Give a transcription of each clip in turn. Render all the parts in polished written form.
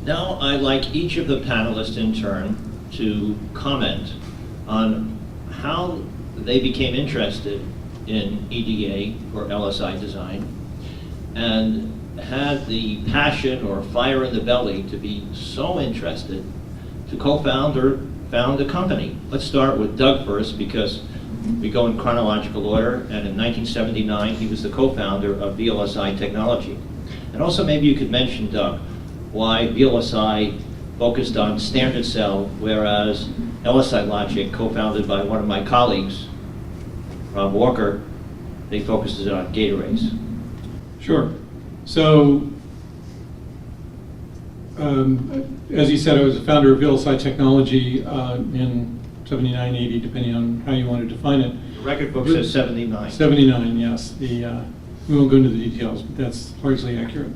Now I'd like each of the panelists in turn to comment on how they became interested in EDA or LSI design and had the passion or fire in the belly to be so interested to co-found or found a company. Let's start with Doug first, because we go in chronological order, and in 1979 he was the co-founder of VLSI Technology. And also maybe you could mention, Doug, why VLSI focused on standard cell, whereas LSI Logic, co-founded by one of my colleagues, Rob Walker, they focused on gate arrays. Sure. So, as you said, I was a founder of VLSI Technology in 79, 80, depending on how you want to define it. The record book says 79. 79, yes. We won't go into the details, but that's largely accurate.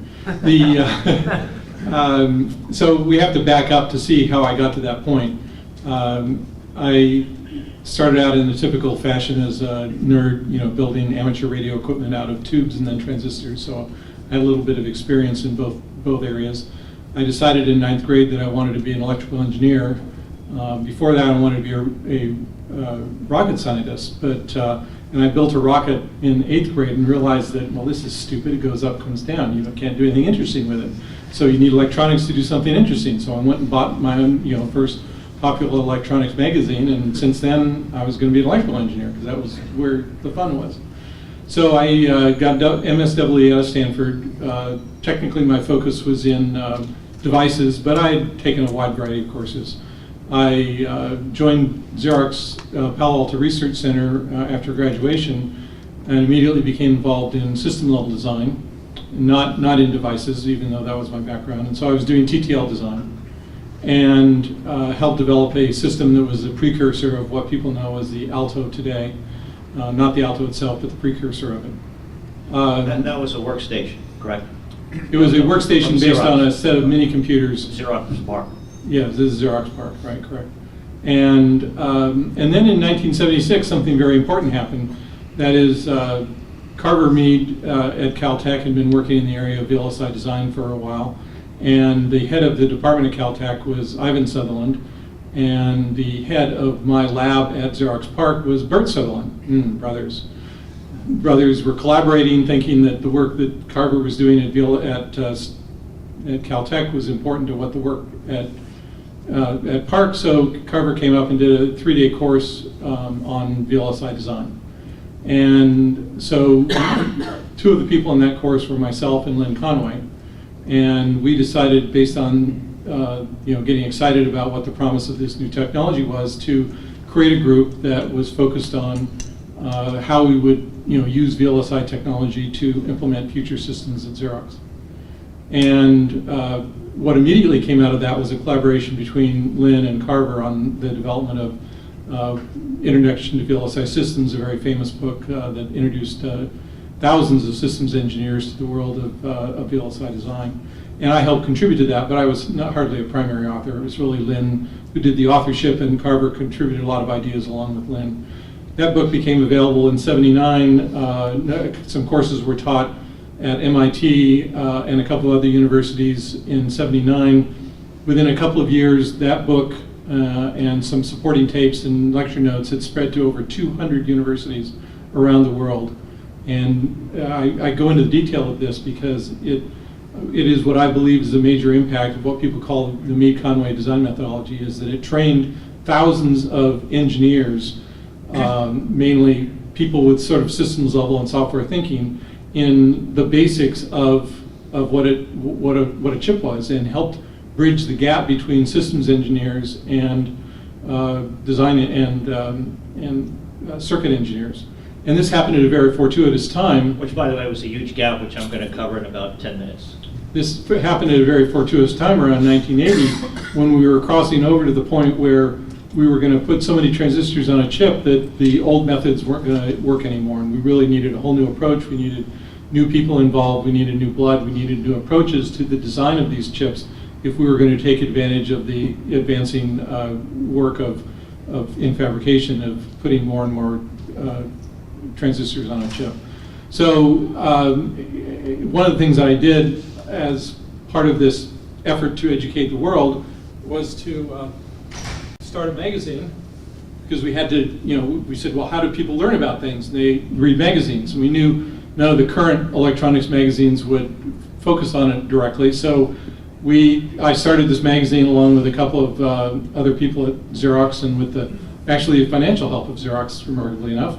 So we have to back up to see how I got to that point. I started out in the typical fashion as a nerd, building amateur radio equipment out of tubes and then transistors. So I had a little bit of experience in both areas. I decided in 9th grade that I wanted to be an electrical engineer. Before that, I wanted to be a rocket scientist, and I built a rocket in 8th grade and realized that, well, this is stupid. It goes up, comes down. You can't do anything interesting with it. So you need electronics to do something interesting. So I went and bought my own, first popular electronics magazine, and since then I was going to be an electrical engineer because that was where the fun was. So I got MSEE out of Stanford. Technically my focus was in devices, but I had taken a wide variety of courses. I joined Xerox Palo Alto Research Center after graduation and immediately became involved in system level design, not in devices, even though that was my background. And so I was doing TTL design and helped develop a system that was a precursor of what people know as the Alto today. Not the Alto itself, but the precursor of it. And that was a workstation, correct? It was a workstation based on a set of mini computers. Xerox PARC. Yeah, this is Xerox PARC, right, correct. And then in 1976, something very important happened. That is, Carver Mead at Caltech had been working in the area of VLSI design for a while, and the head of the department at Caltech was Ivan Sutherland, and the head of my lab at Xerox PARC was Bert Sutherland, brothers. Brothers were collaborating, thinking that the work that Carver was doing at Caltech was important to what the work at PARC, so Carver came up and did a 3-day course on VLSI design. And so 2 of the people in that course were myself and Lynn Conway, and we decided, based on getting excited about what the promise of this new technology was, to create a group that was focused on how we would use VLSI technology to implement future systems at Xerox. And what immediately came out of that was a collaboration between Lynn and Carver on the development of Introduction to VLSI Systems, a very famous book that introduced thousands of systems engineers to the world of VLSI design. And I helped contribute to that, but I was not hardly a primary author. It was really Lynn who did the authorship, and Carver contributed a lot of ideas along with Lynn. That book became available in '79. Some courses were taught at MIT and a couple other universities in '79. Within a couple of years, that book and some supporting tapes and lecture notes had spread to over 200 universities around the world. And I go into the detail of this because it is what I believe is the major impact of what people call the Mead-Conway design methodology, is that it trained thousands of engineers, mainly people with sort of systems level and software thinking, in the basics of what a chip was, and helped bridge the gap between systems engineers and design and circuit engineers. And this happened at a very fortuitous time. Which, by the way, was a huge gap, which I'm going to cover in about 10 minutes. This happened at a very fortuitous time around 1980, when we were crossing over to the point where we were going to put so many transistors on a chip that the old methods weren't going to work anymore, and we really needed a whole new approach. We needed new people involved, we needed new blood, we needed new approaches to the design of these chips if we were going to take advantage of the advancing work in fabrication of putting more and more transistors on a chip. So one of the things that I did as part of this effort to educate the world was to start a magazine, because we had to, we said, well, how do people learn about things? And they read magazines. And we knew none of the current electronics magazines would focus on it directly. So I started this magazine along with a couple of other people at Xerox, and with the actually financial help of Xerox, remarkably enough,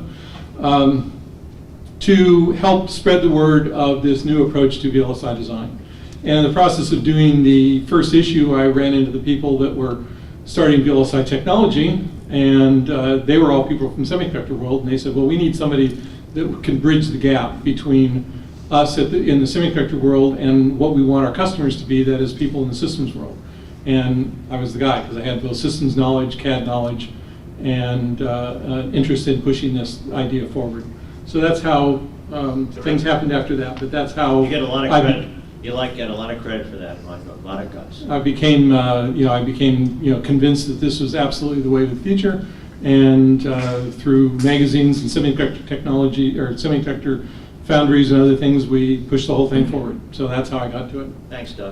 to help spread the word of this new approach to VLSI design. And in the process of doing the first issue, I ran into the people that were starting VLSI Technology, and they were all people from Semiconductor world, and they said, well, we need somebody that can bridge the gap between us in the semiconductor world and what we want our customers to be, that is people in the systems world. And I was the guy, because I had both systems knowledge, CAD knowledge, and interest in pushing this idea forward. So that's how things happened after that, but that's how You get a lot of credit. You get a lot of credit for that, Michael. A lot of guts. I became convinced that this was absolutely the way of the future, and through magazines and semiconductor technology, or semiconductor foundries and other things, we pushed the whole thing forward. So that's how I got to it. Thanks, Doug.